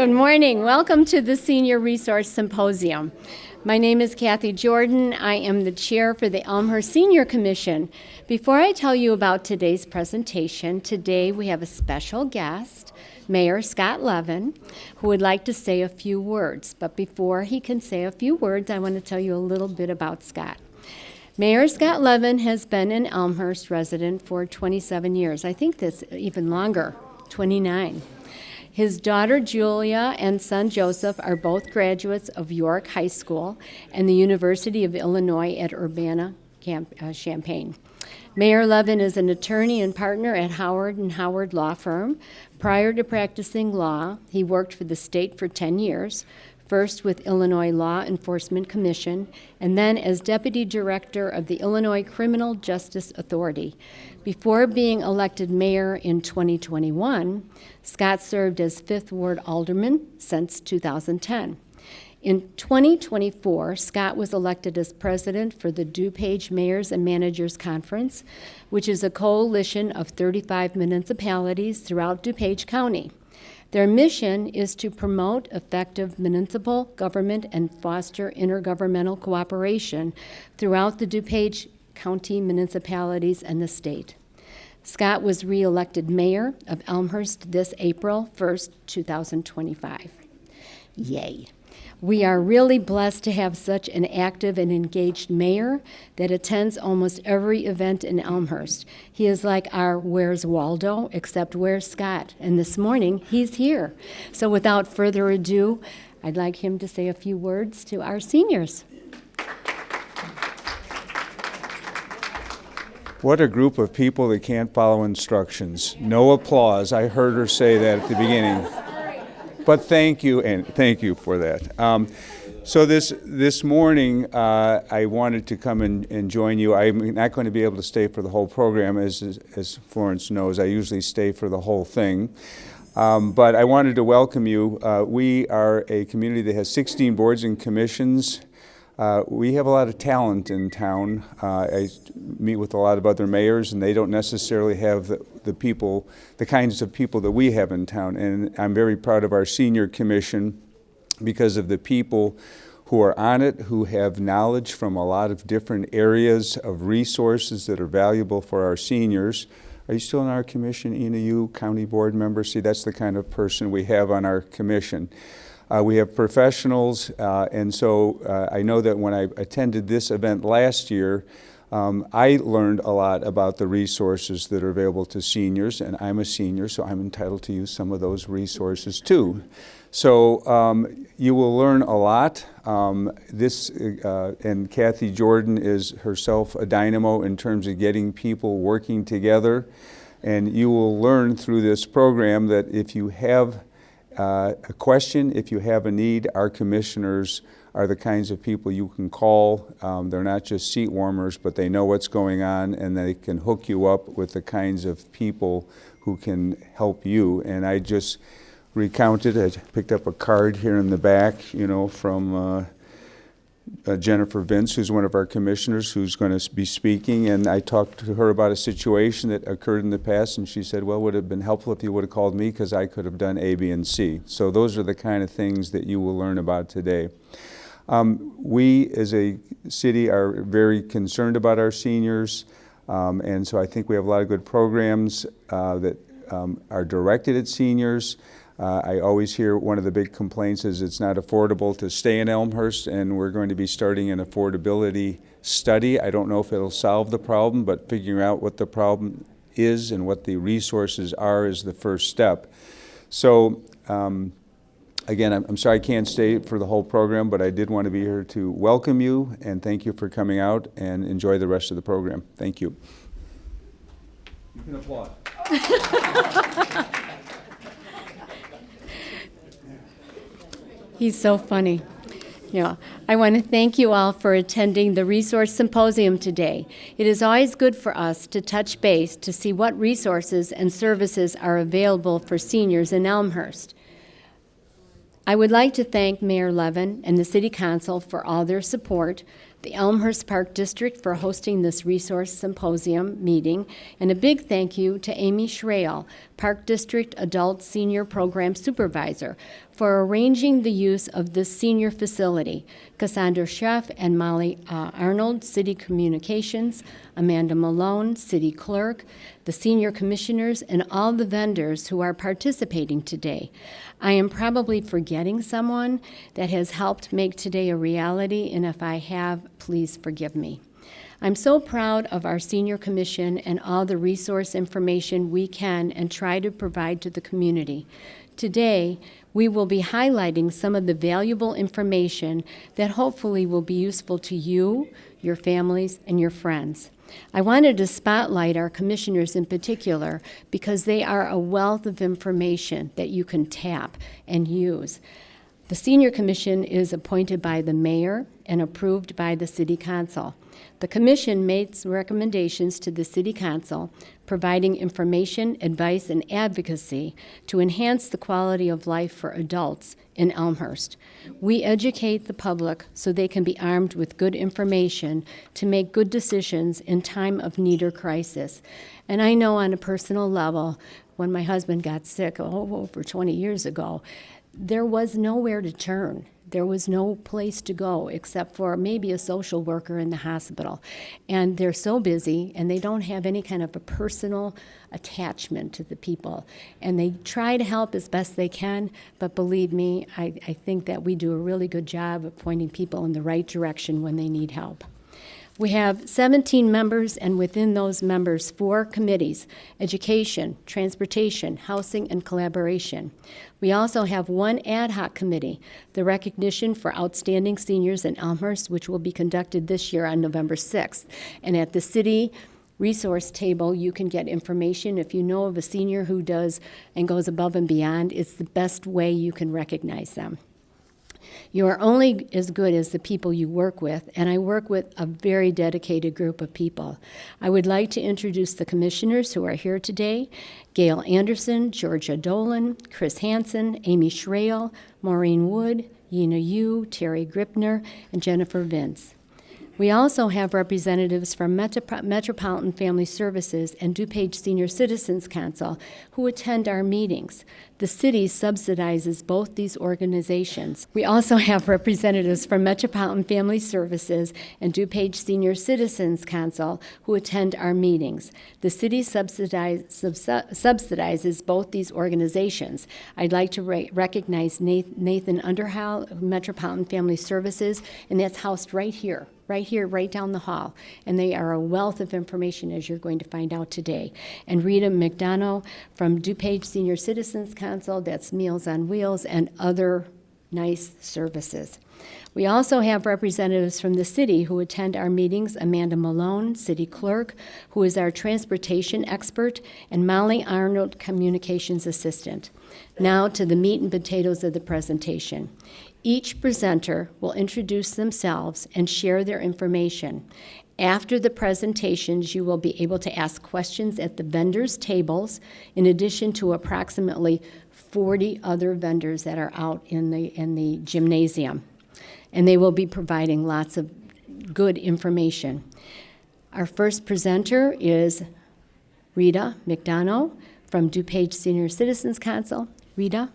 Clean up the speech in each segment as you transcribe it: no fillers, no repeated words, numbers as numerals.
Good morning. Welcome to the Senior Resource Symposium. My name is Kathy Jordan. I am the chair for the Elmhurst Senior Commission. Before I tell you about today's presentation, today we have a special guest, Mayor Scott Levin, who would like to say a few words. But before he can say a few words, I want to tell you a little bit about Scott. Mayor Scott Levin has been an Elmhurst resident for 27 years. I think that's even longer, 29. His daughter Julia and son Joseph are both graduates of York High School and the University of Illinois at Urbana-Champaign. Mayor Levin is an attorney and partner at Howard & Howard Law Firm. Prior to practicing law, he worked for the state for 10 years, first with Illinois Law Enforcement Commission, and then as Deputy Director of the Illinois Criminal Justice Authority. Before being elected mayor in 2021, Scott served as 5th Ward Alderman since 2010. In 2024, Scott was elected as president for the DuPage Mayors and Managers Conference, which is a coalition of 35 municipalities throughout DuPage County. Their mission is to promote effective municipal government and foster intergovernmental cooperation throughout the DuPage County municipalities and the state. Scott was re-elected mayor of Elmhurst this April 1st, 2025. Yay. We are really blessed to have such an active and engaged mayor that attends almost every event in Elmhurst. He is like our Where's Waldo, except where's Scott? And this morning, he's here. So without further ado, I'd like him to say a few words to our seniors. What a group of people that can't follow instructions. No applause. I heard her say that at the beginning. But thank you, and thank you for that. So this morning, I wanted to come and join you. I'm not going to be able to stay for the whole program, as Florence knows. I usually stay for the whole thing. But I wanted to welcome you. We are a community that has 16 boards and commissions. We have a lot of talent in town. I meet with a lot of other mayors, and they don't necessarily have the kinds of people that we have in town. And I'm very proud of our senior commission because of the people who are on it, who have knowledge from a lot of different areas of resources that are valuable for our seniors. Are you still in our commission, Ina, you county board member? See, that's the kind of person we have on our commission. We have professionals, and so I know that when I attended this event last year, I learned a lot about the resources that are available to seniors, and I'm a senior, so I'm entitled to use some of those resources too. So you will learn a lot. And Kathy Jordan is herself a dynamo in terms of getting people working together, and you will learn through this program that if you have a question, if you have a need, our commissioners are the kinds of people you can call. They're not just seat warmers, but they know what's going on, and they can hook you up with the kinds of people who can help you. And I just recounted, I picked up a card here in the back, from Jennifer Vince, who's one of our commissioners, who's going to be speaking, and I talked to her about a situation that occurred in the past, and she said, well, would it have been helpful if you would have called me because I could have done A, B, and C. So those are the kind of things that you will learn about today. We as a city are very concerned about our seniors, and so I think we have a lot of good programs that are directed at seniors. I always hear one of the big complaints is it's not affordable to stay in Elmhurst, and we're going to be starting an affordability study. I don't know if it'll solve the problem, but figuring out what the problem is and what the resources are is the first step. So again, I'm sorry I can't stay for the whole program, but I did want to be here to welcome you and thank you for coming out, and enjoy the rest of the program. Thank you. You can applaud. He's so funny. I want to thank you all for attending the Resource Symposium today. It is always good for us to touch base to see what resources and services are available for seniors in Elmhurst. I would like to thank Mayor Levin and the City Council for all their support, the Elmhurst Park District for hosting this Resource Symposium meeting, and a big thank you to Amy Schrael, Park District Adult Senior Program Supervisor, for arranging the use of this senior facility. Cassandra Sheff and Molly Arnold, City Communications, Amanda Malone, City Clerk, the senior commissioners, and all the vendors who are participating today. I am probably forgetting someone that has helped make today a reality, and if I have, please forgive me. I'm so proud of our Senior Commission and all the resource information we can and try to provide to the community. Today, we will be highlighting some of the valuable information that hopefully will be useful to you, your families, and your friends. I wanted to spotlight our commissioners in particular because they are a wealth of information that you can tap and use. The Senior Commission is appointed by the mayor and approved by the City Council. The Commission makes recommendations to the City Council, providing information, advice, and advocacy to enhance the quality of life for adults in Elmhurst. We educate the public so they can be armed with good information to make good decisions in time of need or crisis. And I know on a personal level, when my husband got sick over 20 years ago, there was nowhere to turn. There was no place to go except for maybe a social worker in the hospital. And they're so busy, and they don't have any kind of a personal attachment to the people. And they try to help as best they can, but believe me, I think that we do a really good job of pointing people in the right direction when they need help. We have 17 members, and within those members, 4 committees: education, transportation, housing, and collaboration. We also have 1 ad hoc committee, the recognition for outstanding seniors in Elmhurst, which will be conducted this year on November 6th. And at the city resource table, you can get information. If you know of a senior who does and goes above and beyond, it's the best way you can recognize them. You are only as good as the people you work with, and I work with a very dedicated group of people. I would like to introduce the commissioners who are here today: Gail Anderson, Georgia Dolan, Chris Hansen, Amy Schrael, Maureen Wood, Yina Yu, Terry Gripner, and Jennifer Vince. We also have representatives from Metropolitan Family Services and DuPage Senior Citizens Council who attend our meetings. The city subsidizes both these organizations. We also have representatives from Metropolitan Family Services and DuPage Senior Citizens Council who attend our meetings. The city subsidizes both these organizations. I'd like to recognize Nathan Underhow, Metropolitan Family Services, and that's housed right here, right down the hall. And they are a wealth of information, as you're going to find out today. And Rita McDonough from DuPage Senior Citizens Council, that's Meals on Wheels and other nice services. We also have representatives from the city who attend our meetings: Amanda Malone, City Clerk, who is our transportation expert, and Molly Arnold, Communications Assistant. Now to the meat and potatoes of the presentation. Each presenter will introduce themselves and share their information. After the presentations, you will be able to ask questions at the vendors' tables, in addition to approximately 40 other vendors that are out in the gymnasium. And they will be providing lots of good information. Our first presenter is Rita McDonough from DuPage Senior Citizens Council. Rita?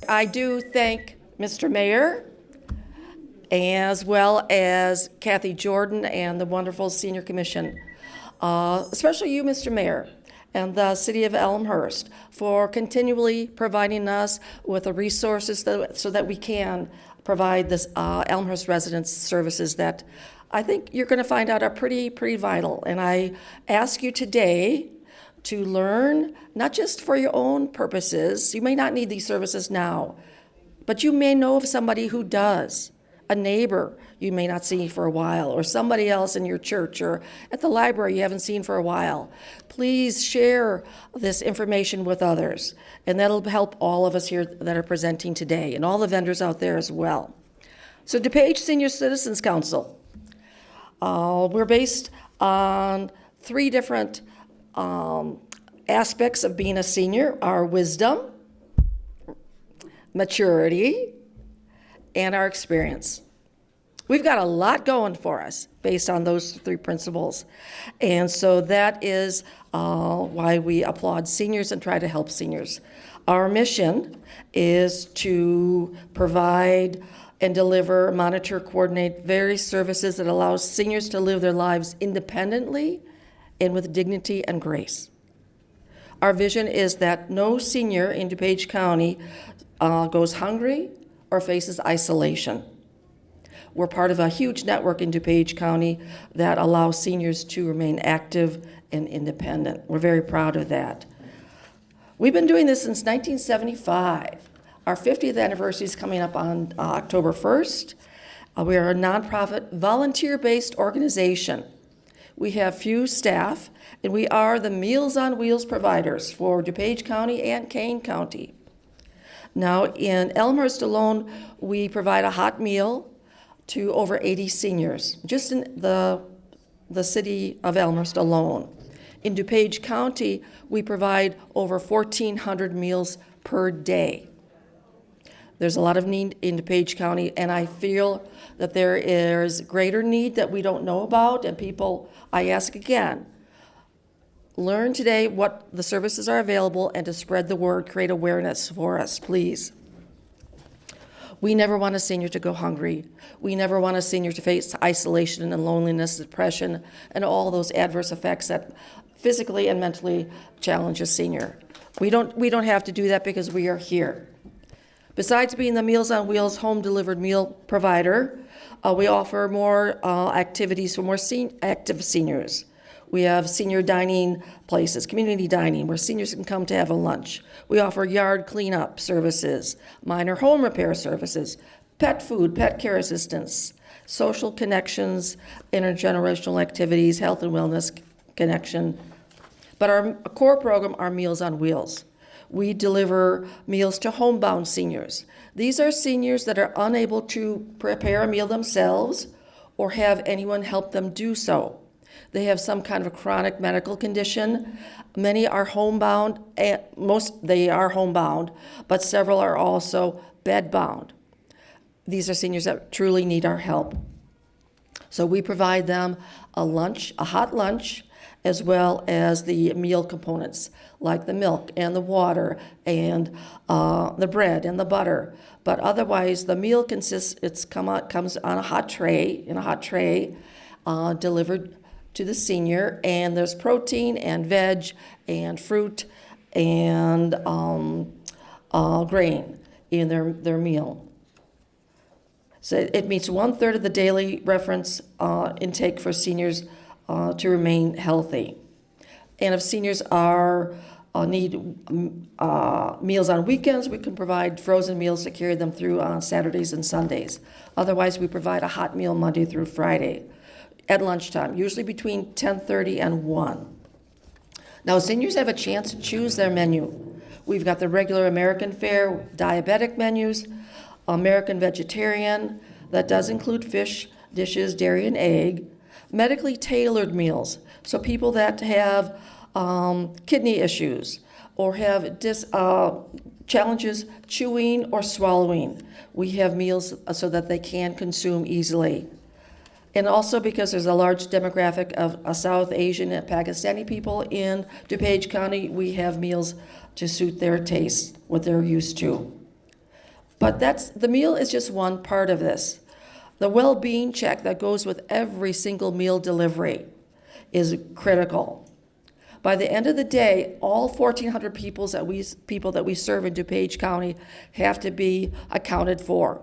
I do thank Mr. Mayor, as well as Kathy Jordan and the wonderful Senior Commission, especially you, Mr. Mayor, and the City of Elmhurst for continually providing us with the resources so that we can provide this Elmhurst residents services that I think you're going to find out are pretty vital. And I ask you today to learn, not just for your own purposes. You may not need these services now, but you may know of somebody who does, a neighbor you may not see for a while, or somebody else in your church or at the library you haven't seen for a while. Please share this information with others, and that'll help all of us here that are presenting today, and all the vendors out there as well. So DuPage Senior Citizens Council, we're based on 3 different aspects of being a senior: our wisdom, maturity, and our experience. We've got a lot going for us based on those three principles. And so that is why we applaud seniors and try to help seniors. Our mission is to provide and deliver, monitor, coordinate various services that allow seniors to live their lives independently and with dignity and grace. Our vision is that no senior in DuPage County goes hungry or faces isolation. We're part of a huge network in DuPage County that allows seniors to remain active and independent. We're very proud of that. We've been doing this since 1975. Our 50th anniversary is coming up on October 1st. We are a nonprofit, volunteer-based organization. We have few staff, and we are the Meals on Wheels providers for DuPage County and Kane County. Now, in Elmhurst alone, we provide a hot meal to over 80 seniors, just in the city of Elmhurst alone. In DuPage County, we provide over 1,400 meals per day. There's a lot of need in DuPage County, and I feel that there is greater need that we don't know about, and people, I ask again, learn today what the services are available and to spread the word, create awareness for us, please. We never want a senior to go hungry. We never want a senior to face isolation and loneliness, depression, and all those adverse effects that physically and mentally challenge a senior. We don't have to do that because we are here. Besides being the Meals on Wheels home-delivered meal provider, we offer more activities for more active seniors. We have senior dining places, community dining, where seniors can come to have a lunch. We offer yard cleanup services, minor home repair services, pet food, pet care assistance, social connections, intergenerational activities, health and wellness connection. But our core program are Meals on Wheels. We deliver meals to homebound seniors. These are seniors that are unable to prepare a meal themselves or have anyone help them do so. They have some kind of a chronic medical condition. Many are homebound, they are homebound, but several are also bedbound. These are seniors that truly need our help. So we provide them a lunch, a hot lunch, as well as the meal components, like the milk and the water and the bread and the butter. But otherwise, the meal comes on a hot tray, delivered to the senior, and there's protein and veg and fruit and grain in their meal. So it meets 1/3 of the daily reference intake for seniors to remain healthy. And if seniors need meals on weekends, we can provide frozen meals to carry them through on Saturdays and Sundays. Otherwise, we provide a hot meal Monday through Friday at lunchtime, usually between 10:30 and 1. Now, seniors have a chance to choose their menu. We've got the regular American fare, diabetic menus, American vegetarian, that does include fish dishes, dairy, and egg, medically tailored meals, so people that have kidney issues or have challenges chewing or swallowing, we have meals so that they can consume easily. And also because there's a large demographic of South Asian and Pakistani people in DuPage County, we have meals to suit their taste, what they're used to. But the meal is just one part of this. The well-being check that goes with every single meal delivery is critical. By the end of the day, all 1,400 people that we serve in DuPage County have to be accounted for.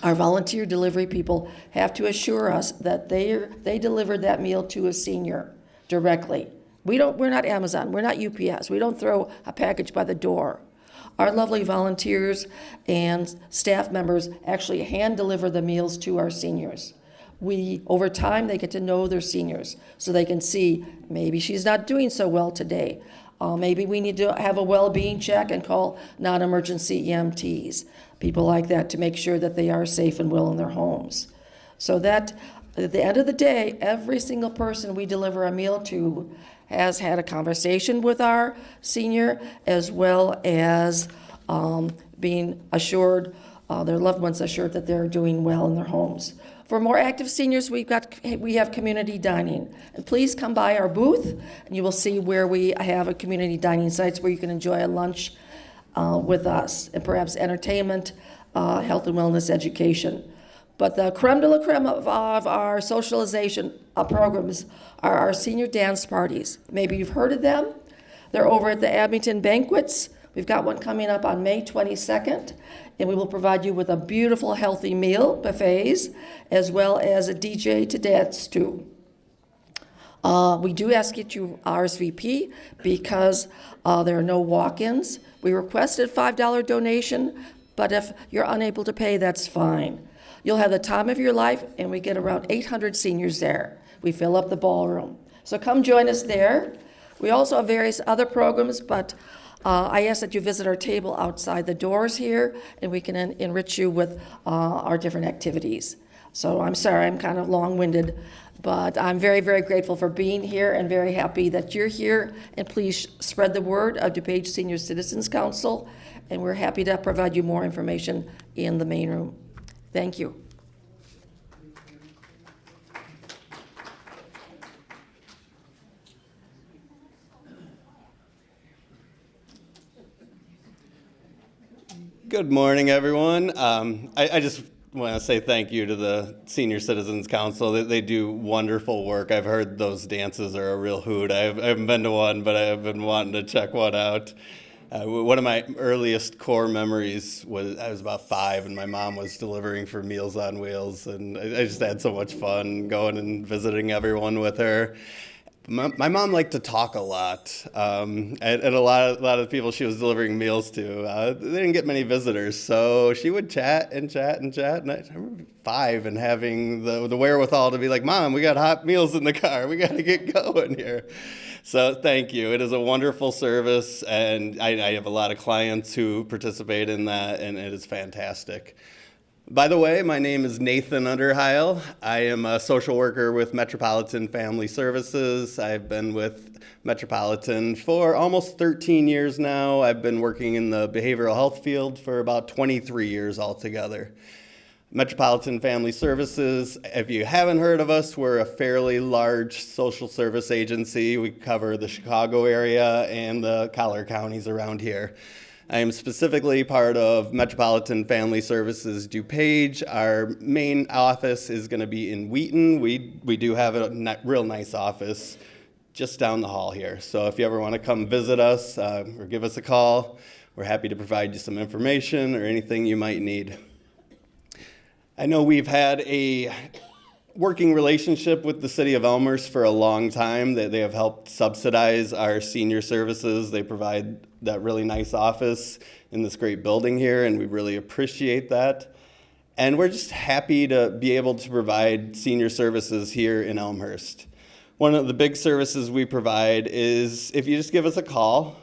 Our volunteer delivery people have to assure us that they delivered that meal to a senior directly. We're not Amazon, we're not UPS, we don't throw a package by the door. Our lovely volunteers and staff members actually hand deliver the meals to our seniors. Over time, they get to know their seniors, so they can see maybe she's not doing so well today. Maybe we need to have a well-being check and call non-emergency EMTs, people like that, to make sure that they are safe and well in their homes. So that at the end of the day, every single person we deliver a meal to has had a conversation with our senior, as well as being assured their loved ones assured that they're doing well in their homes. For more active seniors, we have community dining. And please come by our booth, and you will see where we have a community dining sites where you can enjoy a lunch with us, and perhaps entertainment, health and wellness education. But the creme de la creme of our socialization programs are our senior dance parties. Maybe you've heard of them. They're over at the Abington Banquets. We've got one coming up on May 22nd, and we will provide you with a beautiful, healthy meal, buffets, as well as a DJ to dance to. We do ask you to RSVP because there are no walk-ins. We requested $5 donation, but if you're unable to pay, that's fine. You'll have the time of your life, and we get around 800 seniors there. We fill up the ballroom. So come join us there. We also have various other programs, but I ask that you visit our table outside the doors here, and we can enrich you with our different activities. So I'm sorry, I'm kind of long-winded, but I'm very, very grateful for being here and very happy that you're here. And please spread the word of DuPage Senior Citizens Council, and we're happy to provide you more information in the main room. Thank you. Good morning, everyone. I just want to say thank you to the Senior Citizens Council. They do wonderful work. I've heard those dances are a real hoot. I haven't been to one, but I've been wanting to check one out. One of my earliest core memories was I was about 5, and my mom was delivering for Meals on Wheels, and I just had so much fun going and visiting everyone with her. My mom liked to talk a lot, and a lot of the people she was delivering meals to, they didn't get many visitors, so she would chat and chat and chat. And I remember 5 and having the wherewithal to be like, "Mom, we got hot meals in the car. We got to get going here." So thank you. It is a wonderful service, and I have a lot of clients who participate in that, and it is fantastic. By the way, my name is Nathan Underheil. I am a social worker with Metropolitan Family Services. I've been with Metropolitan for almost 13 years now. I've been working in the behavioral health field for about 23 years altogether. Metropolitan Family Services, if you haven't heard of us, we're a fairly large social service agency. We cover the Chicago area and the Collier counties around here. I am specifically part of Metropolitan Family Services DuPage. Our main office is going to be in Wheaton. We do have a real nice office just down the hall here. So if you ever want to come visit us or give us a call, we're happy to provide you some information or anything you might need. I know we've had a working relationship with the city of Elmhurst for a long time. They have helped subsidize our senior services. They provide that really nice office in this great building here, and we really appreciate that. And we're just happy to be able to provide senior services here in Elmhurst. One of the big services we provide is if you just give us a call,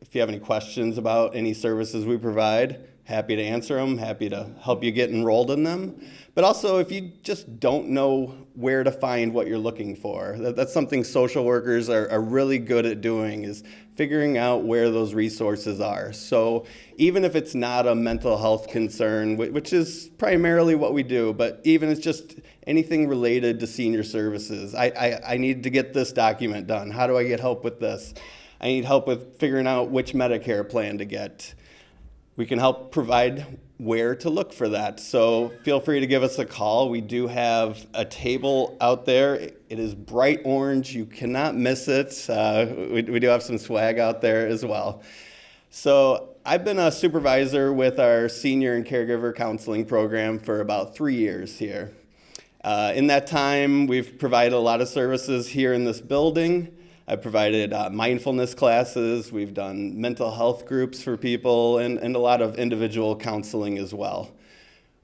if you have any questions about any services we provide, happy to answer them, happy to help you get enrolled in them. But also, if you just don't know where to find what you're looking for, that's something social workers are really good at doing, is figuring out where those resources are. So even if it's not a mental health concern, which is primarily what we do, but even if it's just anything related to senior services, I need to get this document done. How do I get help with this? I need help with figuring out which Medicare plan to get. We can help provide where to look for that. So feel free to give us a call. We do have a table out there. It is bright orange. You cannot miss it. We do have some swag out there as well. So I've been a supervisor with our senior and caregiver counseling program for about 3 years here. In that time, we've provided a lot of services here in this building. I've provided mindfulness classes, we've done mental health groups for people, and a lot of individual counseling as well.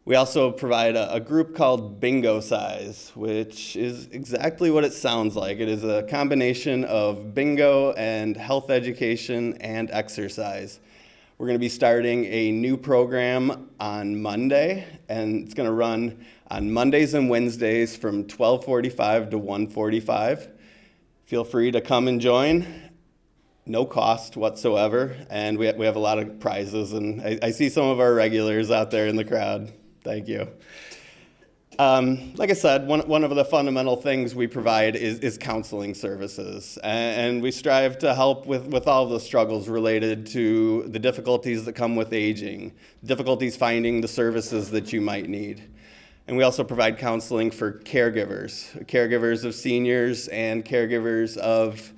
We also provide a group called Bingo Size, which is exactly what it sounds like. It is a combination of bingo and health education and exercise. We're going to be starting a new program on Monday, and it's going to run on Mondays and Wednesdays from 12:45 to 1:45. Feel free to come and join. no cost whatsoever, and we have a lot of prizes, and I see some of our regulars out there in the crowd. Thank you. Like I said, one of the fundamental things we provide is counseling services, and we strive to help with all the struggles related to the difficulties that come with aging, difficulties finding the services that you might need. And we also provide counseling for caregivers of seniors and caregivers of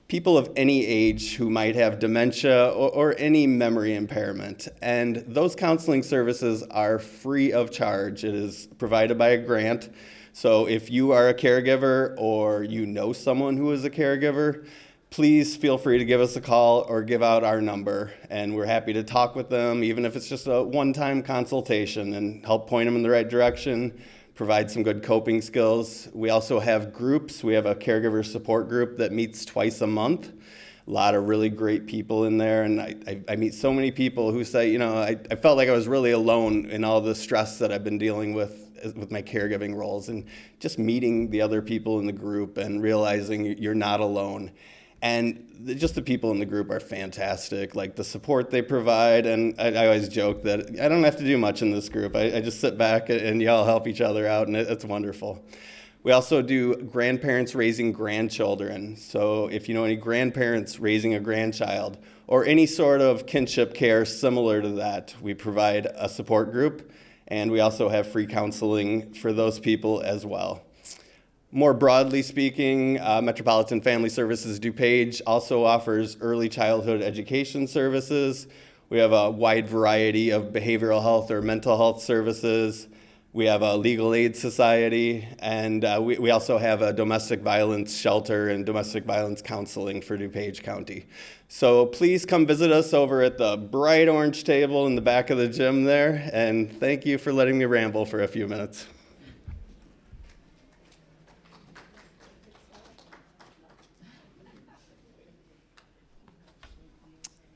people of any age who might have dementia or any memory impairment. And those counseling services are free of charge. It is provided by a grant. So if you are a caregiver or you know someone who is a caregiver, please feel free to give us a call or give out our number. And we're happy to talk with them, even if it's just a one-time consultation, and help point them in the right direction, provide some good coping skills. We also have groups. We have a caregiver support group that meets twice a month. A lot of really great people in there, and I meet so many people who say, I felt like I was really alone in all the stress that I've been dealing with my caregiving roles, and just meeting the other people in the group and realizing you're not alone. And just the people in the group are fantastic, like the support they provide. And I always joke that I don't have to do much in this group. I just sit back and y'all help each other out, and it's wonderful. We also do grandparents raising grandchildren. So if you know any grandparents raising a grandchild or any sort of kinship care similar to that, we provide a support group. And we also have free counseling for those people as well. More broadly speaking, Metropolitan Family Services DuPage also offers early childhood education services. We have a wide variety of behavioral health or mental health services. We have a legal aid society, and we also have a domestic violence shelter and domestic violence counseling for DuPage County. So please come visit us over at the bright orange table in the back of the gym there, and thank you for letting me ramble for a few minutes.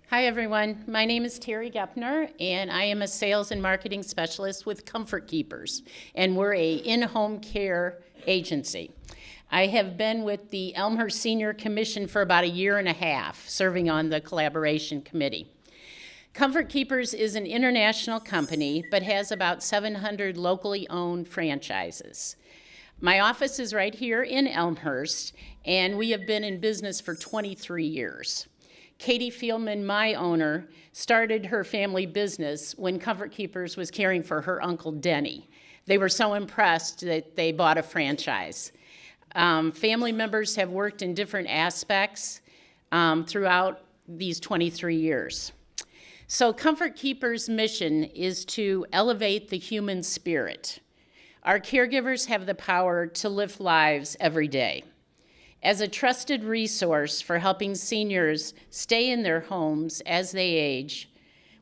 Hi, everyone. My name is Terry Gepner, and I am a sales and marketing specialist with Comfort Keepers, and we're a in-home care agency. I have been with the Elmhurst Senior Commission for about a year and a half, serving on the collaboration committee. Comfort Keepers is an international company, but has about 700 locally owned franchises. My office is right here in Elmhurst, and we have been in business for 23 years. Katie Fielman, my owner, started her family business when Comfort Keepers was caring for her Uncle Denny. They were so impressed that they bought a franchise. Family members have worked in different aspects throughout these 23 years. So Comfort Keepers' mission is to elevate the human spirit. Our caregivers have the power to lift lives every day. As a trusted resource for helping seniors stay in their homes as they age,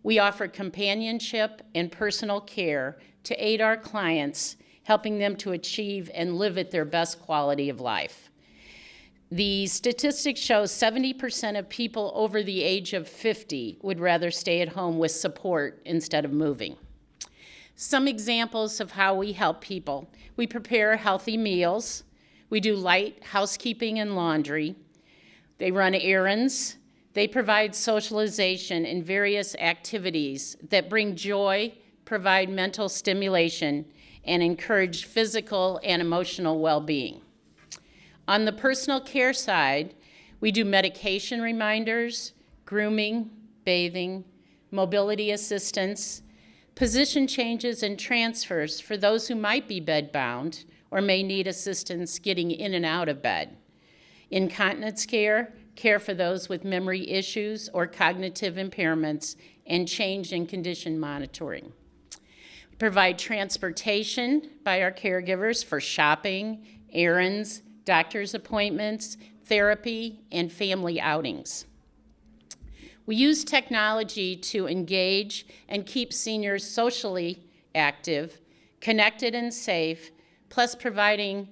we offer companionship and personal care to aid our clients, helping them to achieve and live at their best quality of life. The statistics show 70% of people over the age of 50 would rather stay at home with support instead of moving. Some examples of how we help people: we prepare healthy meals. We do light housekeeping and laundry. They run errands. They provide socialization and various activities that bring joy, provide mental stimulation, and encourage physical and emotional well-being. On the personal care side, we do medication reminders, grooming, bathing, mobility assistance, position changes and transfers for those who might be bedbound or may need assistance getting in and out of bed. Incontinence care, care for those with memory issues or cognitive impairments, and change in condition monitoring. We provide transportation by our caregivers for shopping, errands, doctor's appointments, therapy, and family outings. We use technology to engage and keep seniors socially active, connected and safe, plus providing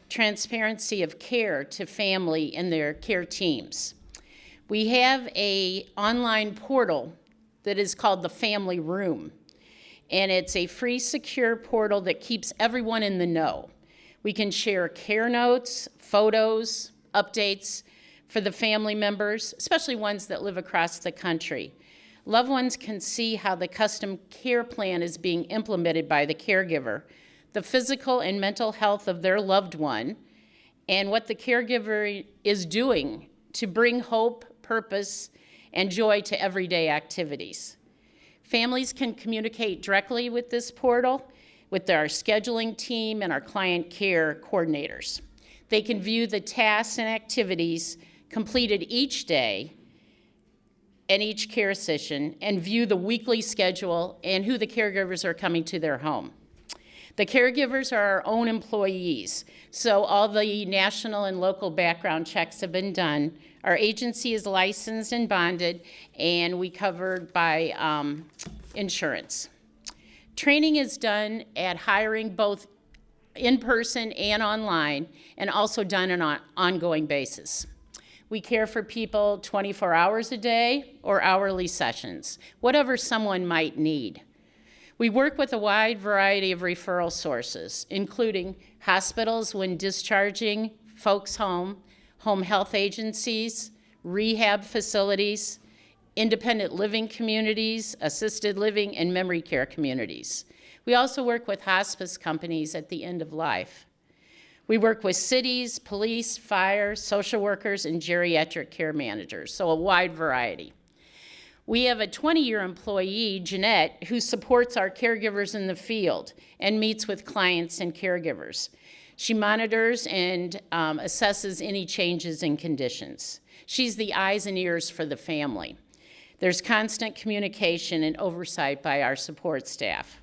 transparency of care to family and their care teams. We have an online portal that is called the Family Room, and it's a free, secure portal that keeps everyone in the know. We can share care notes, photos, updates for the family members, especially ones that live across the country. Loved ones can see how the custom care plan is being implemented by the caregiver, the physical and mental health of their loved one, and what the caregiver is doing to bring hope, purpose, and joy to everyday activities. Families can communicate directly with this portal with our scheduling team and our client care coordinators. They can view the tasks and activities completed each day and each care session and view the weekly schedule and who the caregivers are coming to their home. The caregivers are our own employees, so all the national and local background checks have been done. Our agency is licensed and bonded, and we covered by insurance. Training is done at hiring both in person and online, and also done on an ongoing basis. We care for people 24 hours a day or hourly sessions, whatever someone might need. We work with a wide variety of referral sources, including hospitals when discharging folks home, home health agencies, rehab facilities, independent living communities, assisted living, and memory care communities. We also work with hospice companies at the end of life. We work with cities, police, fire, social workers, and geriatric care managers, so a wide variety. We have a 20-year employee, Jeanette, who supports our caregivers in the field and meets with clients and caregivers. She monitors and assesses any changes in conditions. She's the eyes and ears for the family. There's constant communication and oversight by our support staff.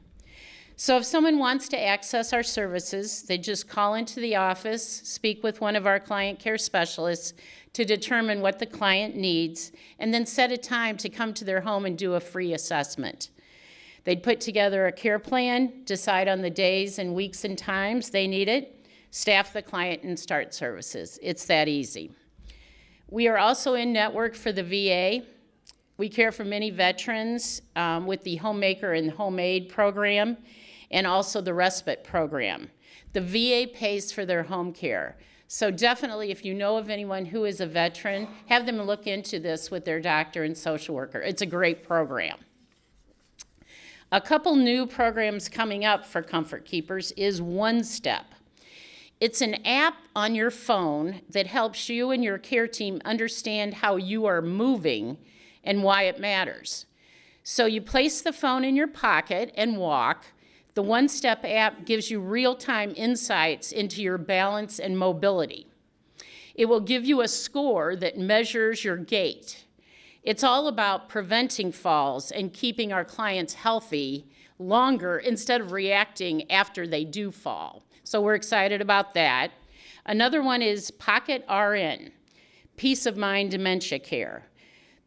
So if someone wants to access our services, they just call into the office, speak with one of our client care specialists to determine what the client needs, and then set a time to come to their home and do a free assessment. They'd put together a care plan, decide on the days and weeks and times they need it, staff the client, and start services. It's that easy. We are also in network for the VA. We care for many veterans with the Homemaker and Home Aid program, and also the respite program. The VA pays for their home care. So definitely, if you know of anyone who is a veteran, have them look into this with their doctor and social worker. It's a great program. A couple new programs coming up for Comfort Keepers is One Step. It's an app on your phone that helps you and your care team understand how you are moving and why it matters. So you place the phone in your pocket and walk. The One Step app gives you real-time insights into your balance and mobility. It will give you a score that measures your gait. It's all about preventing falls and keeping our clients healthy longer instead of reacting after they do fall. So we're excited about that. Another one is Pocket RN, Peace of Mind Dementia Care.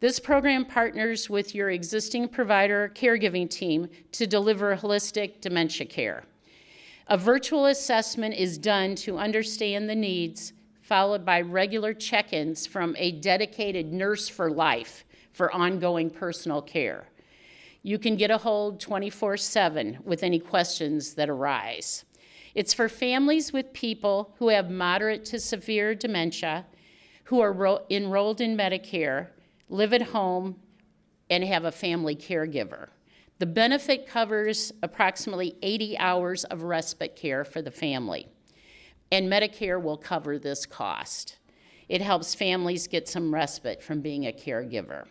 This program partners with your existing provider caregiving team to deliver holistic dementia care. A virtual assessment is done to understand the needs, followed by regular check-ins from a dedicated nurse for life for ongoing personal care. You can get a hold 24/7 with any questions that arise. It's for families with people who have moderate to severe dementia, who are enrolled in Medicare, live at home, and have a family caregiver. The benefit covers approximately 80 hours of respite care for the family, and Medicare will cover this cost. It helps families get some respite from being a caregiver.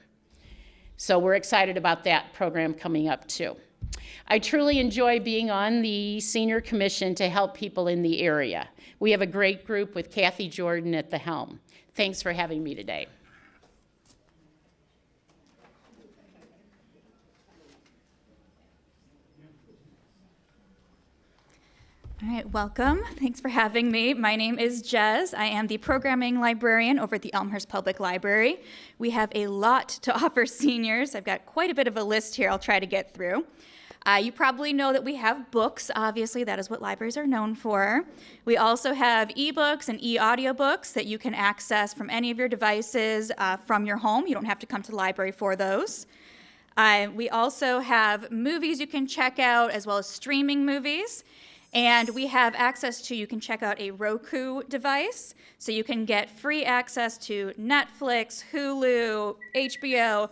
So we're excited about that program coming up too. I truly enjoy being on the Senior Commission to help people in the area. We have a great group with Kathy Jordan at the helm. Thanks for having me today. All right, welcome. Thanks for having me. My name is Jez. I am the programming librarian over at the Elmhurst Public Library. We have a lot to offer seniors. I've got quite a bit of a list here I'll try to get through. You probably know that we have books. Obviously, that is what libraries are known for. We also have ebooks and e-audiobooks that you can access from any of your devices from your home. You don't have to come to the library for those. We also have movies you can check out, as well as streaming movies. And we have access to, you can check out a Roku device, so you can get free access to Netflix, Hulu, HBO.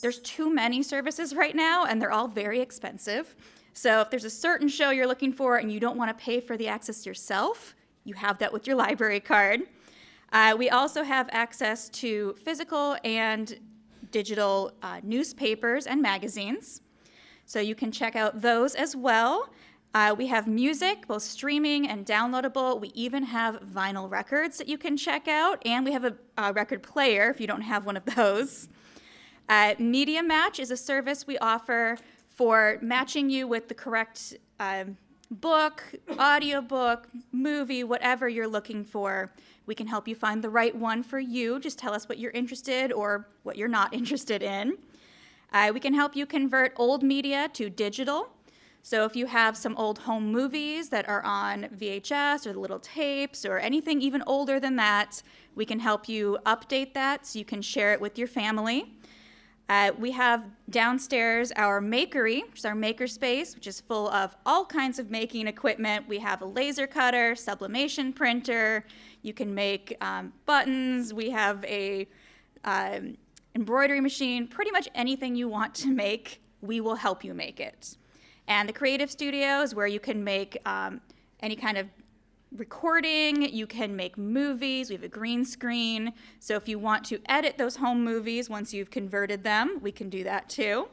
There's too many services right now, and they're all very expensive. So if there's a certain show you're looking for and you don't want to pay for the access yourself, you have that with your library card. We also have access to physical and digital newspapers and magazines. So you can check out those as well. We have music, both streaming and downloadable. We even have vinyl records that you can check out, and we have a record player if you don't have one of those. Media Match is a service we offer for matching you with the correct book, audiobook, movie, whatever you're looking for. We can help you find the right one for you. Just tell us what you're interested or what you're not interested in. We can help you convert old media to digital. So if you have some old home movies that are on VHS or the little tapes or anything even older than that, we can help you update that so you can share it with your family. We have downstairs our makery, which is our maker space, which is full of all kinds of making equipment. We have a laser cutter, sublimation printer. You can make buttons. We have a embroidery machine. Pretty much anything you want to make, we will help you make it. And the creative studio is where you can make any kind of recording, you can make movies, we have a green screen. So if you want to edit those home movies once you've converted them, we can do that too.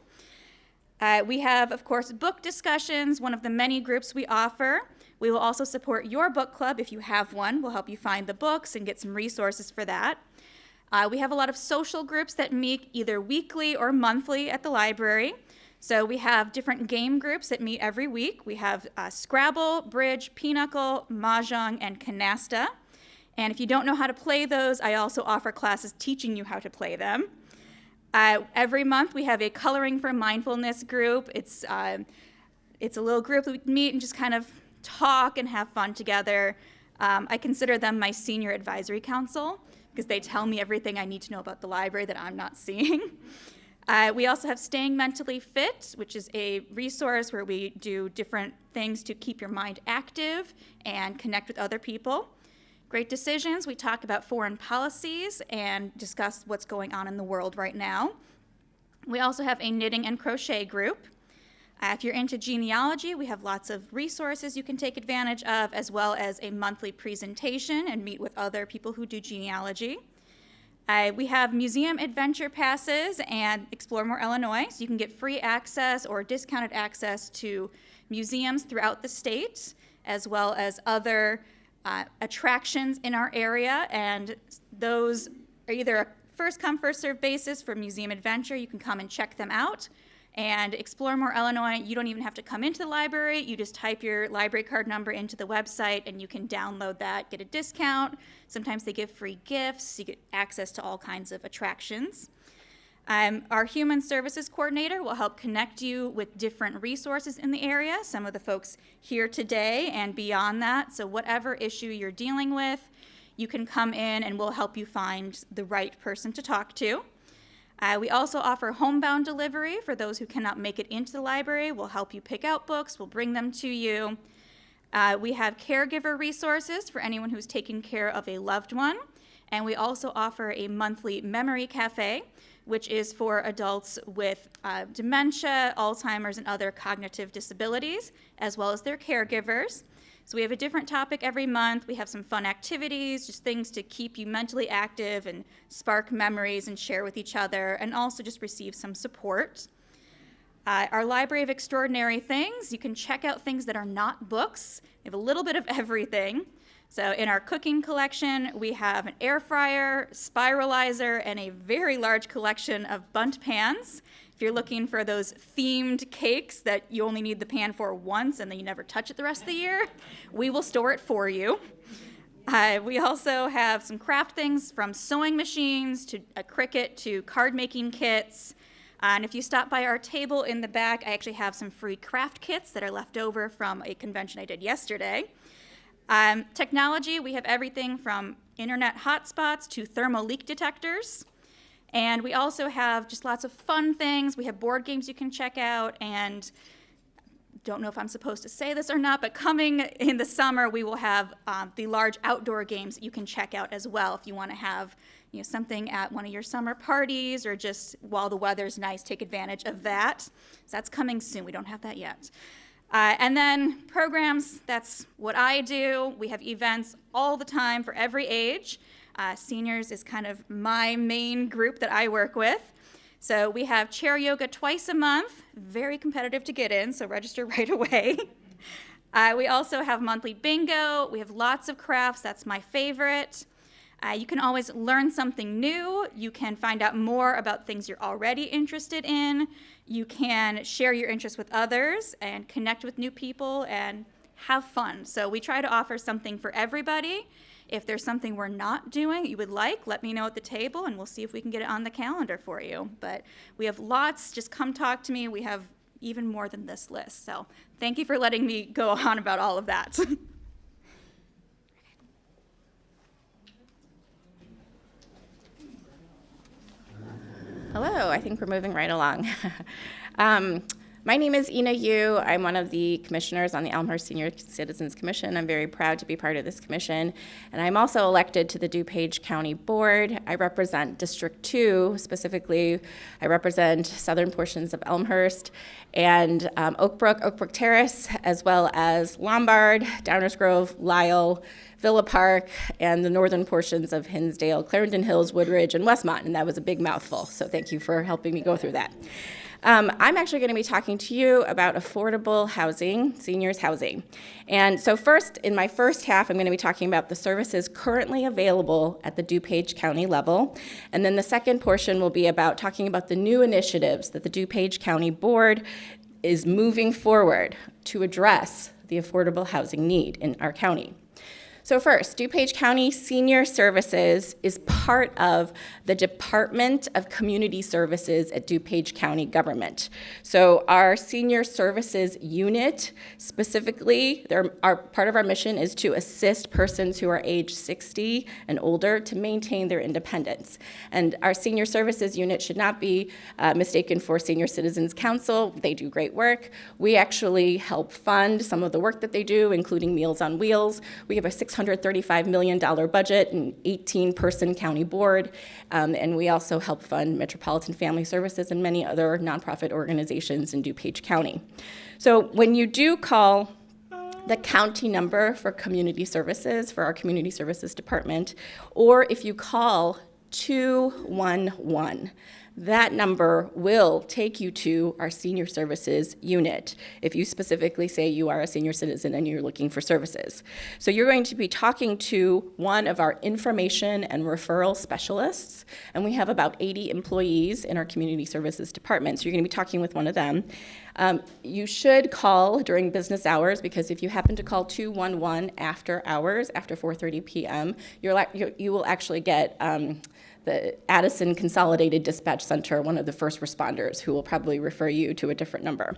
We have, of course, book discussions, one of the many groups we offer. We will also support your book club if you have one. We'll help you find the books and get some resources for that. We have a lot of social groups that meet either weekly or monthly at the library. So we have different game groups that meet every week. We have Scrabble, Bridge, Pinochle, Mahjong, and Canasta. And if you don't know how to play those, I also offer classes teaching you how to play them. Every month we have a Coloring for Mindfulness group. It's a little group that we can meet and just kind of talk and have fun together. I consider them my senior advisory council because they tell me everything I need to know about the library that I'm not seeing. We also have Staying Mentally Fit, which is a resource where we do different things to keep your mind active and connect with other people. Great Decisions, we talk about foreign policies and discuss what's going on in the world right now. We also have a knitting and crochet group. If you're into genealogy, we have lots of resources you can take advantage of, as well as a monthly presentation and meet with other people who do genealogy. We have museum adventure passes and Explore More Illinois, so you can get free access or discounted access to museums throughout the state, as well as other attractions in our area, and those are either a first come, first served basis for museum adventure. You can come and check them out. And Explore More Illinois, you don't even have to come into the library. You just type your library card number into the website and you can download that, get a discount. Sometimes they give free gifts. You get access to all kinds of attractions. Our Human Services Coordinator will help connect you with different resources in the area, some of the folks here today and beyond that. So whatever issue you're dealing with, you can come in and we'll help you find the right person to talk to. We also offer homebound delivery for those who cannot make it into the library. We'll help you pick out books. We'll bring them to you. We have caregiver resources for anyone who's taking care of a loved one. And we also offer a monthly memory cafe, which is for adults with dementia, Alzheimer's, and other cognitive disabilities, as well as their caregivers. So we have a different topic every month. We have some fun activities, just things to keep you mentally active and spark memories and share with each other, and also just receive some support. Our Library of Extraordinary Things, you can check out things that are not books. We have a little bit of everything. So in our cooking collection, we have an air fryer, spiralizer, and a very large collection of bundt pans. If you're looking for those themed cakes that you only need the pan for once and then you never touch it the rest of the year, we will store it for you. We also have some craft things from sewing machines to a Cricut to card making kits. And if you stop by our table in the back, I actually have some free craft kits that are left over from a convention I did yesterday. Technology, we have everything from internet hotspots to thermal leak detectors. And we also have just lots of fun things. We have board games you can check out and don't know if I'm supposed to say this or not, but coming in the summer, we will have the large outdoor games that you can check out as well if you want to have something at one of your summer parties, or just while the weather's nice, take advantage of that. So that's coming soon. We don't have that yet. And then programs, that's what I do. We have events all the time for every age. Seniors is kind of my main group that I work with. So we have chair yoga twice a month, very competitive to get in, so register right away. We also have monthly bingo. We have lots of crafts. That's my favorite. You can always learn something new. You can find out more about things you're already interested in. You can share your interests with others and connect with new people and have fun. So we try to offer something for everybody. If there's something we're not doing that you would like, let me know at the table, and we'll see if we can get it on the calendar for you. But we have lots. Just come talk to me. We have even more than this list. So thank you for letting me go on about all of that. Hello, I think we're moving right along. My name is Ina Yu. I'm one of the commissioners on the Elmhurst Senior Citizens Commission. I'm very proud to be part of this commission. And I'm also elected to the DuPage County Board. I represent District 2, specifically I represent southern portions of Elmhurst and Oak Brook Terrace, as well as Lombard, Downers Grove, Lisle, Villa Park, and the northern portions of Hinsdale, Clarendon Hills, Woodridge, and Westmont, and that was a big mouthful, so thank you for helping me go through that. I'm actually going to be talking to you about affordable housing, seniors housing. And so first, in my first half, I'm going to be talking about the services currently available at the DuPage County level. And then the second portion will be about talking about the new initiatives that the DuPage County Board is moving forward to address the affordable housing need in our county. So first, DuPage County Senior Services is part of the Department of Community Services at DuPage County Government. So our Senior Services unit, specifically, part of our mission is to assist persons who are age 60 and older to maintain their independence. And our Senior Services unit should not be mistaken for Senior Citizens Council. They do great work. We actually help fund some of the work that they do, including Meals on Wheels. We have a $635 million budget, an 18-person county board, and we also help fund Metropolitan Family Services and many other nonprofit organizations in DuPage County. So when you do call the county number for community services, for our community services department, or if you call 211, that number will take you to our senior services unit if you specifically say you are a senior citizen and you're looking for services. So you're going to be talking to one of our information and referral specialists, and we have about 80 employees in our community services department, so you're going to be talking with one of them. You should call during business hours, because if you happen to call 211 after hours, after 4:30 p.m., you will actually get the Addison Consolidated Dispatch Center, one of the first responders, who will probably refer you to a different number.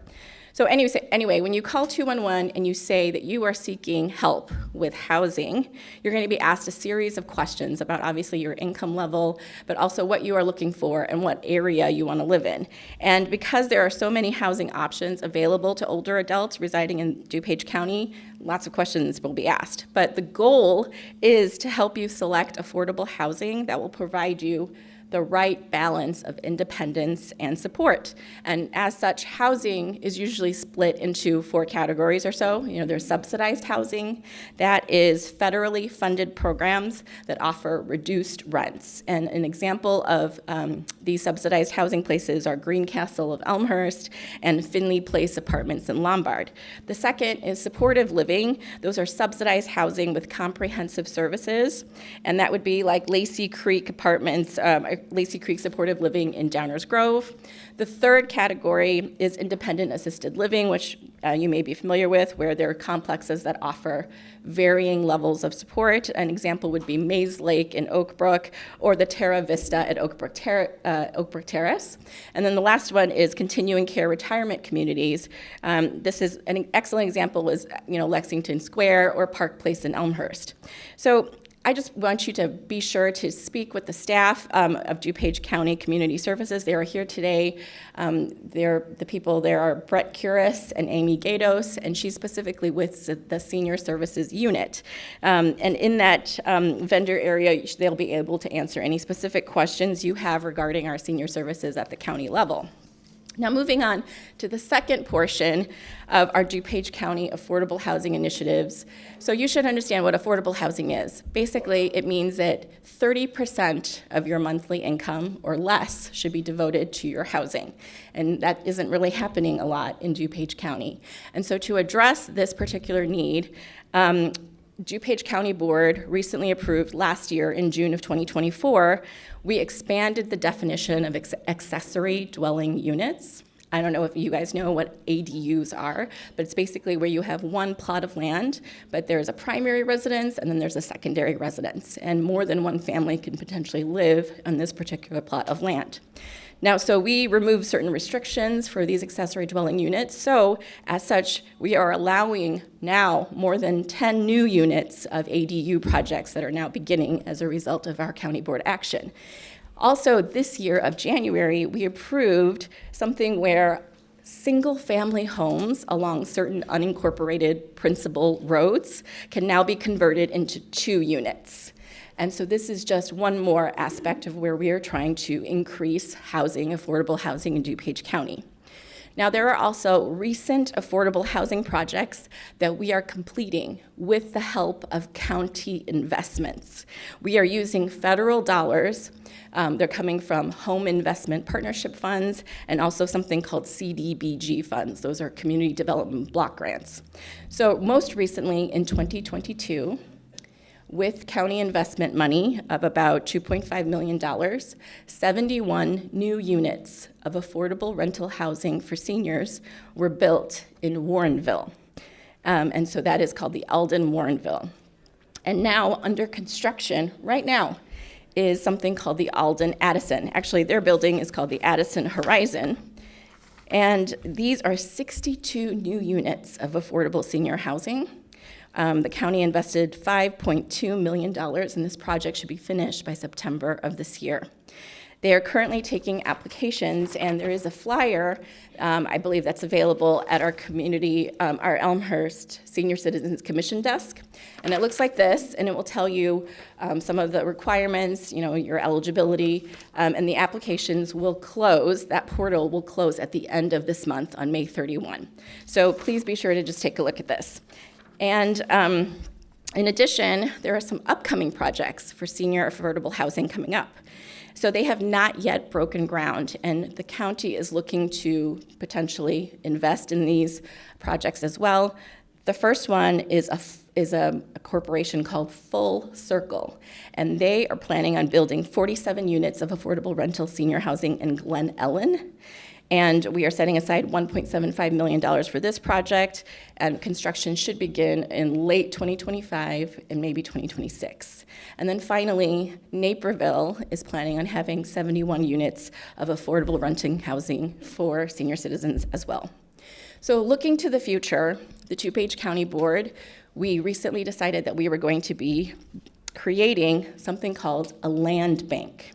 So anyway, when you call 211 and you say that you are seeking help with housing, you're going to be asked a series of questions about obviously your income level, but also what you are looking for and what area you want to live in. And because there are so many housing options available to older adults residing in DuPage County, lots of questions will be asked. But the goal is to help you select affordable housing that will provide you the right balance of independence and support. And as such, housing is usually split into 4 categories or so. There's subsidized housing. That is federally funded programs that offer reduced rents. And an example of these subsidized housing places are Greencastle of Elmhurst and Finley Place Apartments in Lombard. The second is supportive living. Those are subsidized housing with comprehensive services. And that would be like Lacey Creek Apartments, Lacey Creek Supportive Living in Downers Grove. The third category is independent assisted living, which you may be familiar with, where there are complexes that offer varying levels of support. An example would be Maze Lake in Oak Brook, or the Terra Vista at Oak Brook Terrace. And then the last one is continuing care retirement communities. This is an excellent example is Lexington Square or Park Place in Elmhurst. So I just want you to be sure to speak with the staff of DuPage County Community Services. They are here today. The people there are Brett Curis and Amy Gatos, and she's specifically with the Senior Services Unit. And in that vendor area, they'll be able to answer any specific questions you have regarding our senior services at the county level. Now, moving on to the second portion of our DuPage County Affordable Housing Initiatives. So you should understand what affordable housing is. Basically, it means that 30% of your monthly income or less should be devoted to your housing. And that isn't really happening a lot in DuPage County. And so to address this particular need, DuPage County Board recently approved last year in June of 2024, we expanded the definition of accessory dwelling units. I don't know if you guys know what ADUs are, but it's basically where you have one plot of land, but there's a primary residence and then there's a secondary residence, and more than one family can potentially live on this particular plot of land. Now, so we removed certain restrictions for these accessory dwelling units. So as such, we are allowing now more than 10 new units of ADU projects that are now beginning as a result of our county board action. Also, this year of January, we approved something where single-family homes along certain unincorporated principal roads can now be converted into 2 units. And so this is just one more aspect of where we are trying to increase housing, affordable housing in DuPage County. Now, there are also recent affordable housing projects that we are completing with the help of county investments. We are using federal dollars. They're coming from Home Investment Partnership Funds and also something called CDBG funds. Those are Community Development Block Grants. So most recently in 2022, with county investment money of about $2.5 million, 71 new units of affordable rental housing for seniors were built in Warrenville. And so that is called the Alden Warrenville. And now under construction right now is something called the Alden Addison. Actually, their building is called the Addison Horizon. And these are 62 new units of affordable senior housing. The county invested $5.2 million, and this project should be finished by September of this year. They are currently taking applications, and there is a flyer, I believe that's available at our community, our Elmhurst Senior Citizens Commission desk. And it looks like this, and it will tell you some of the requirements, your eligibility, and the applications will close, that portal will close at the end of this month on May 31. So please be sure to just take a look at this. And in addition, there are some upcoming projects for senior affordable housing coming up. So they have not yet broken ground, and the county is looking to potentially invest in these projects as well. The first one is a corporation called Full Circle, and they are planning on building 47 units of affordable rental senior housing in Glen Ellen. And we are setting aside $1.75 million for this project, and construction should begin in late 2025 and maybe 2026. And then finally, Naperville is planning on having 71 units of affordable renting housing for senior citizens as well. So looking to the future, the DuPage County Board, we recently decided that we were going to be creating something called a land bank.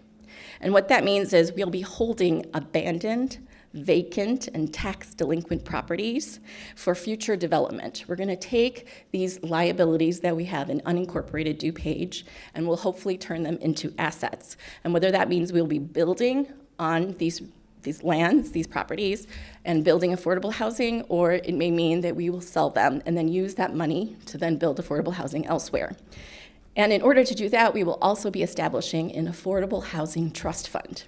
And what that means is we'll be holding abandoned, vacant, and tax delinquent properties for future development. We're going to take these liabilities that we have in unincorporated DuPage, and we'll hopefully turn them into assets. And whether that means we'll be building on these lands, these properties, and building affordable housing, or it may mean that we will sell them and then use that money to then build affordable housing elsewhere. And in order to do that, we will also be establishing an affordable housing trust fund.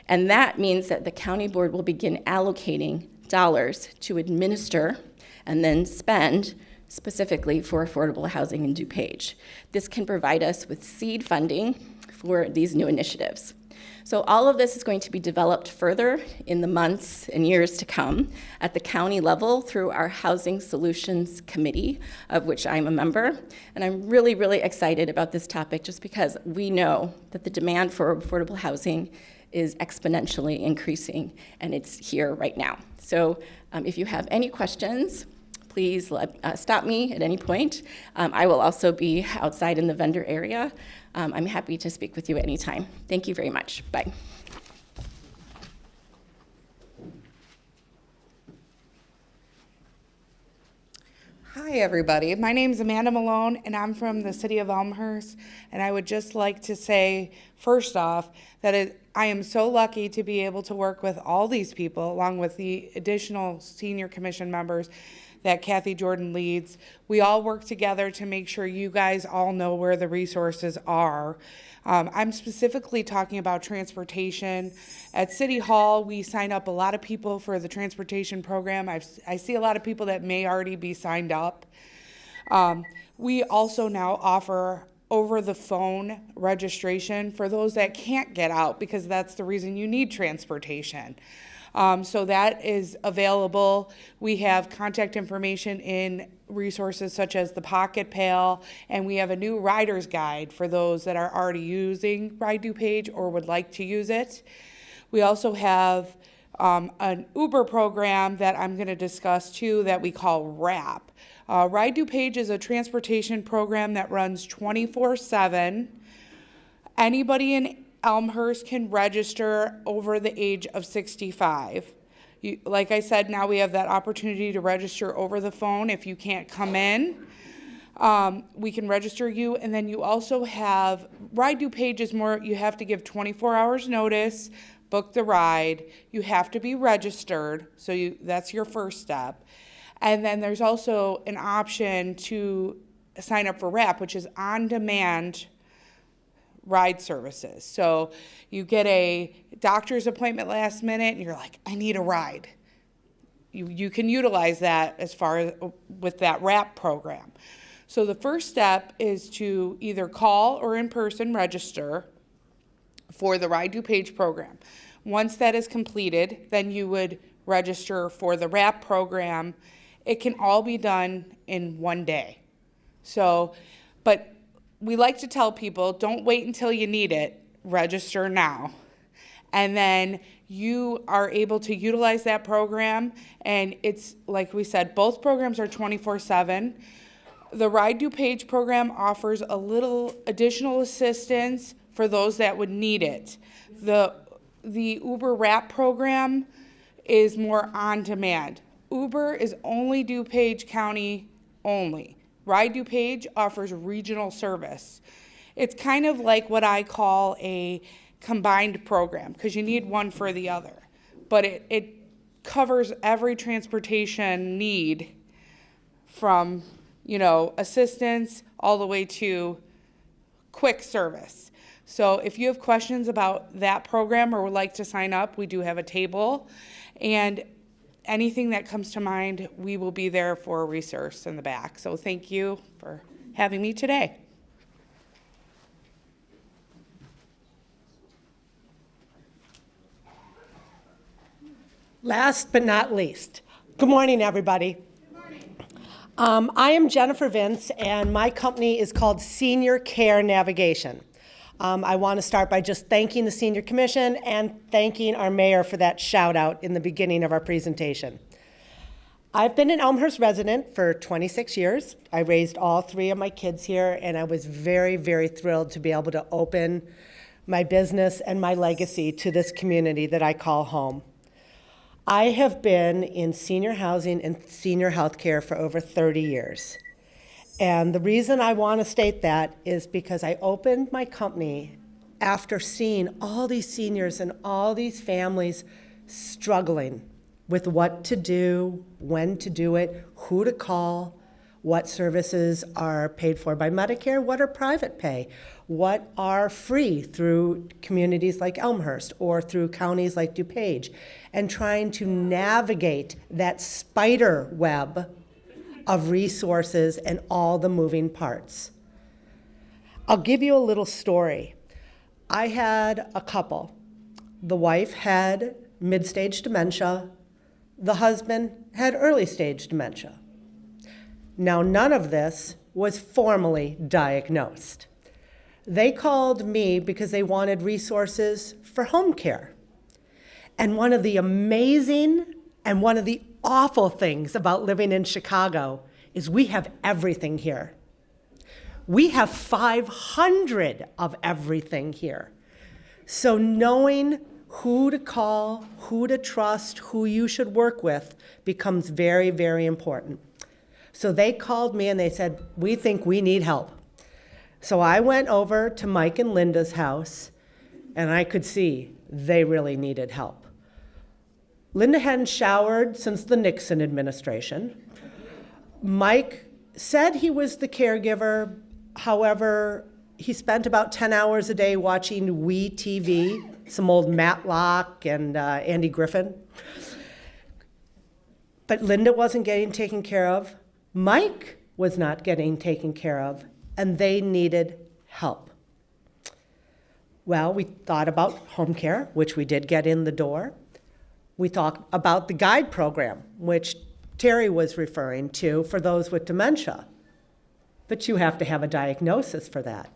And that means that the county board will begin allocating dollars to administer and then spend specifically for affordable housing in DuPage. This can provide us with seed funding for these new initiatives. So all of this is going to be developed further in the months and years to come at the county level through our Housing Solutions Committee, of which I'm a member. And I'm really, really excited about this topic just because we know that the demand for affordable housing is exponentially increasing, and it's here right now. So if you have any questions, please stop me at any point. I will also be outside in the vendor area. I'm happy to speak with you at any time. Thank you very much. Bye. Hi, everybody. My name is Amanda Malone, and I'm from the city of Elmhurst. And I would just like to say, first off, that I am so lucky to be able to work with all these people, along with the additional senior commission members that Kathy Jordan leads. We all work together to make sure you guys all know where the resources are. I'm specifically talking about transportation. At City Hall, we sign up a lot of people for the transportation program. I see a lot of people that may already be signed up. We also now offer over-the-phone registration for those that can't get out, because that's the reason you need transportation. So that is available. We have contact information in resources such as the Pocket Pail, and we have a new rider's guide for those that are already using Ride DuPage or would like to use it. We also have an Uber program that I'm going to discuss too that we call RAP. Ride DuPage is a transportation program that runs 24/7. Anybody in Elmhurst can register over the age of 65. Like I said, now we have that opportunity to register over the phone if you can't come in. We can register you, and then you also have, Ride DuPage is more, you have to give 24 hours notice, book the ride, you have to be registered, so that's your first step. And then there's also an option to sign up for RAP, which is on-demand ride services. So you get a doctor's appointment last minute and you're like, I need a ride. You can utilize that as far as with that RAP program. So the first step is to either call or in person register for the Ride DuPage program. Once that is completed, then you would register for the RAP program. It can all be done in one day. So, but we like to tell people, don't wait until you need it, register now. And then you are able to utilize that program, and it's, like we said, both programs are 24/7. The Ride DuPage program offers a little additional assistance for those that would need it. The Uber RAP program is more on demand. Uber is only DuPage County only. Ride DuPage offers regional service. It's kind of like what I call a combined program, because you need one for the other. But it covers every transportation need from, assistance all the way to quick service. So if you have questions about that program or would like to sign up, we do have a table. And anything that comes to mind, we will be there for a resource in the back. So thank you for having me today. Last but not least, good morning, everybody. I am Jennifer Vince, and my company is called Senior Care Navigation. I want to start by just thanking the Senior Commission and thanking our mayor for that shout out in the beginning of our presentation. I've been an Elmhurst resident for 26 years. I raised all three of my kids here, and I was very, very thrilled to be able to open my business and my legacy to this community that I call home. I have been in senior housing and senior health care for over 30 years. And the reason I want to state that is because I opened my company after seeing all these seniors and all these families struggling with what to do, when to do it, who to call, what services are paid for by Medicare, what are private pay, what are free through communities like Elmhurst or through counties like DuPage, and trying to navigate that spider web of resources and all the moving parts. I'll give you a little story. I had a couple. The wife had mid-stage dementia. The husband had early-stage dementia. Now, none of this was formally diagnosed. They called me because they wanted resources for home care. And one of the amazing and one of the awful things about living in Chicago is we have everything here. We have 500 of everything here. So knowing who to call, who to trust, who you should work with becomes very, very important. So they called me and they said, we think we need help. So I went over to Mike and Linda's house, and I could see they really needed help. Linda hadn't showered since the Nixon administration. Mike said he was the caregiver. However, he spent about 10 hours a day watching Wii TV, some old Matlock and Andy Griffin. But Linda wasn't getting taken care of. Mike was not getting taken care of, and they needed help. Well, we thought about home care, which we did get in the door. We thought about the guide program, which Terry was referring to for those with dementia. But you have to have a diagnosis for that.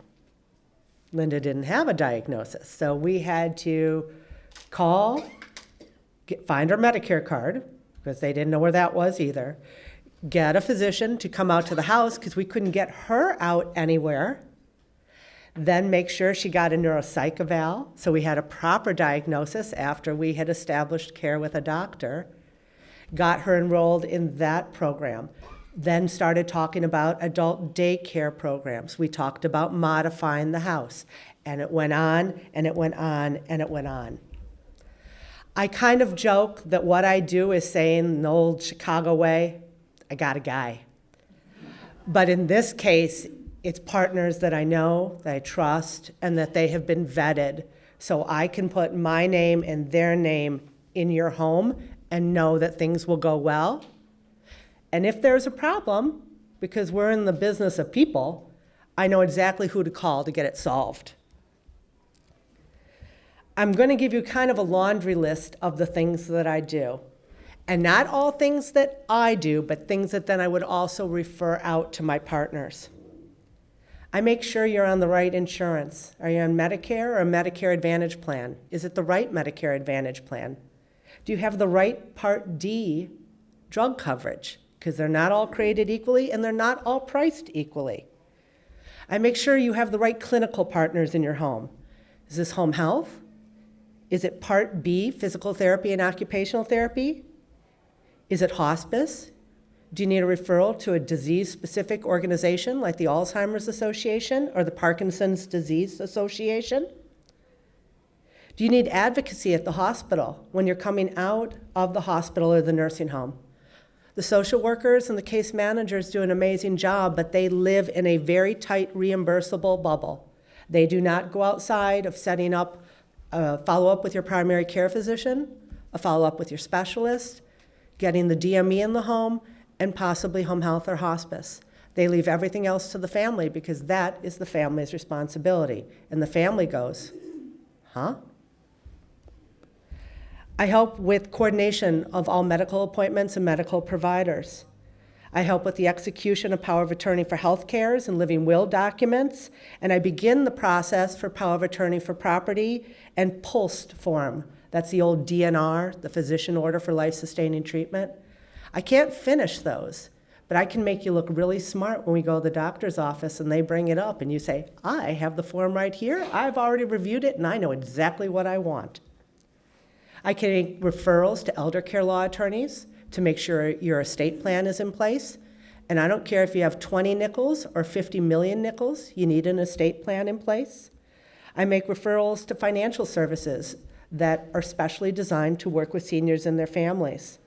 Linda didn't have a diagnosis, so we had to call, find her Medicare card, because they didn't know where that was either, get a physician to come out to the house because we couldn't get her out anywhere, then make sure she got a neuropsych eval, so we had a proper diagnosis after we had established care with a doctor, got her enrolled in that program, then started talking about adult daycare programs. We talked about modifying the house, and it went on, and it went on, and it went on. I kind of joke that what I do is saying the old Chicago way, I got a guy. But in this case, it's partners that I know, that I trust, and that they have been vetted, so I can put my name and their name in your home and know that things will go well. And if there's a problem, because we're in the business of people, I know exactly who to call to get it solved. I'm going to give you kind of a laundry list of the things that I do. And not all things that I do, but things that then I would also refer out to my partners. I make sure you're on the right insurance. Are you on Medicare or a Medicare Advantage plan? Is it the right Medicare Advantage plan? Do you have the right Part D drug coverage? Because they're not all created equally and they're not all priced equally. I make sure you have the right clinical partners in your home. Is this home health? Is it Part B, physical therapy and occupational therapy? Is it hospice? Do you need a referral to a disease-specific organization like the Alzheimer's Association or the Parkinson's Disease Association? Do you need advocacy at the hospital when you're coming out of the hospital or the nursing home? The social workers and the case managers do an amazing job, but they live in a very tight reimbursable bubble. They do not go outside of setting up a follow-up with your primary care physician, a follow-up with your specialist, getting the DME in the home, and possibly home health or hospice. They leave everything else to the family because that is the family's responsibility. And the family goes, huh? I help with coordination of all medical appointments and medical providers. I help with the execution of power of attorney for health cares and living will documents, and I begin the process for power of attorney for property and POST form. That's the old DNR, the physician order for life-sustaining treatment. I can't finish those, but I can make you look really smart when we go to the doctor's office and they bring it up and you say, I have the form right here, I've already reviewed it, and I know exactly what I want. I can make referrals to elder care law attorneys to make sure your estate plan is in place. And I don't care if you have 20 nickels or 50 million nickels, you need an estate plan in place. I make referrals to financial services that are specially designed to work with seniors and their families.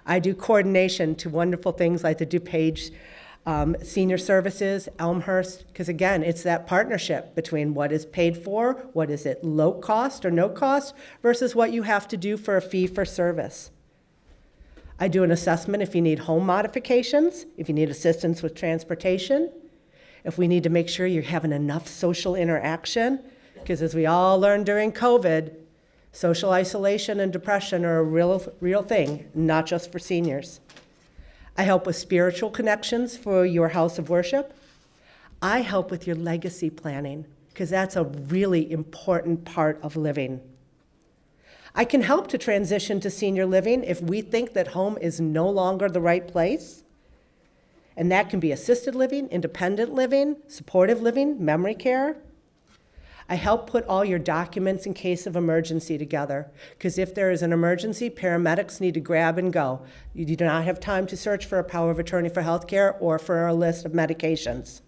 I do coordination to wonderful things like the DuPage Senior Services, Elmhurst, because again, it's that partnership between what is paid for, what is it low cost or no cost, versus what you have to do for a fee for service. I do an assessment if you need home modifications, if you need assistance with transportation, if we need to make sure you're having enough social interaction, because as we all learned during COVID, social isolation and depression are a real thing, not just for seniors. I help with spiritual connections for your house of worship. I help with your legacy planning, because that's a really important part of living. I can help to transition to senior living if we think that home is no longer the right place. And that can be assisted living, independent living, supportive living, memory care. I help put all your documents in case of emergency together, because if there is an emergency, paramedics need to grab and go. You do not have time to search for a power of attorney for health care or for a list of medications.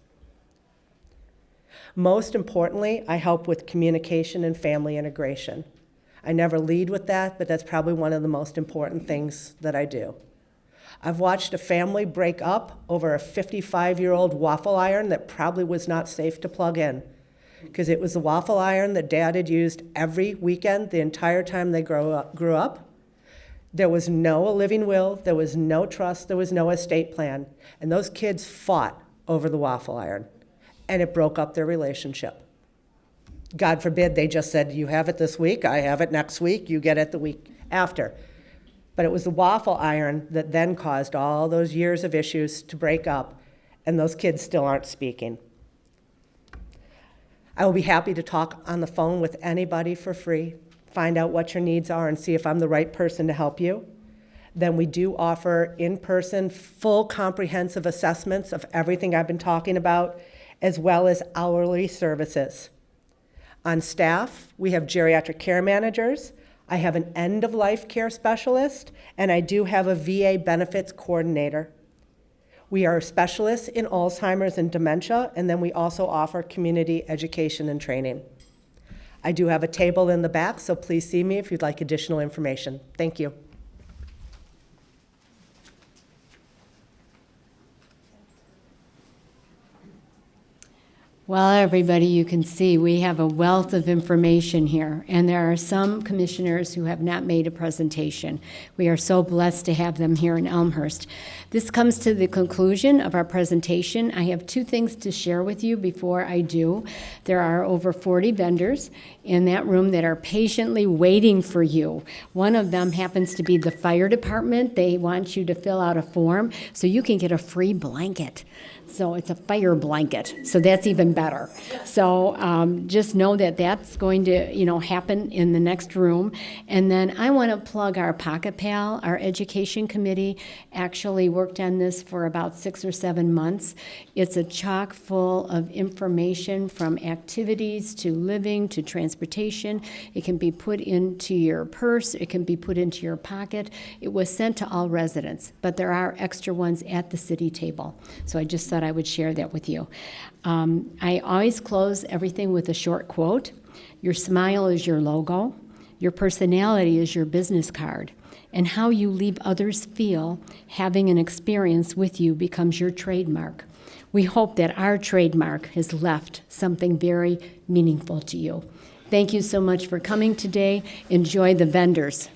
Most importantly, I help with communication and family integration. I never lead with that, but that's probably one of the most important things that I do. I've watched a family break up over a 55-year-old waffle iron that probably was not safe to plug in, because it was the waffle iron that Dad had used every weekend the entire time they grew up. There was no living will, there was no trust, there was no estate plan, and those kids fought over the waffle iron, and it broke up their relationship. God forbid they just said, you have it this week, I have it next week, you get it the week after. But it was the waffle iron that then caused all those years of issues to break up, and those kids still aren't speaking. I will be happy to talk on the phone with anybody for free, find out what your needs are, and see if I'm the right person to help you. Then we do offer in-person, full comprehensive assessments of everything I've been talking about, as well as hourly services. On staff, we have geriatric care managers, I have an end-of-life care specialist, and I do have a VA benefits coordinator. We are specialists in Alzheimer's and dementia, and then we also offer community education and training. I do have a table in the back, so please see me if you'd like additional information. Thank you. Well, everybody, you can see we have a wealth of information here, and there are some commissioners who have not made a presentation. We are so blessed to have them here in Elmhurst. This comes to the conclusion of our presentation. I have two things to share with you before I do. There are over 40 vendors in that room that are patiently waiting for you. One of them happens to be the fire department. They want you to fill out a form so you can get a free blanket. So it's a fire blanket, so that's even better. So just know that that's going to, happen in the next room. And then I want to plug our Pocket Pal. Our education committee actually worked on this for about 6 or 7 months. It's a chock full of information from activities to living to transportation. It can be put into your purse. It can be put into your pocket. It was sent to all residents, but there are extra ones at the city table. So I just thought I would share that with you. I always close everything with a short quote. Your smile is your logo. Your personality is your business card. And how you leave others feel having an experience with you becomes your trademark. We hope that our trademark has left something very meaningful to you. Thank you so much for coming today. Enjoy the vendors.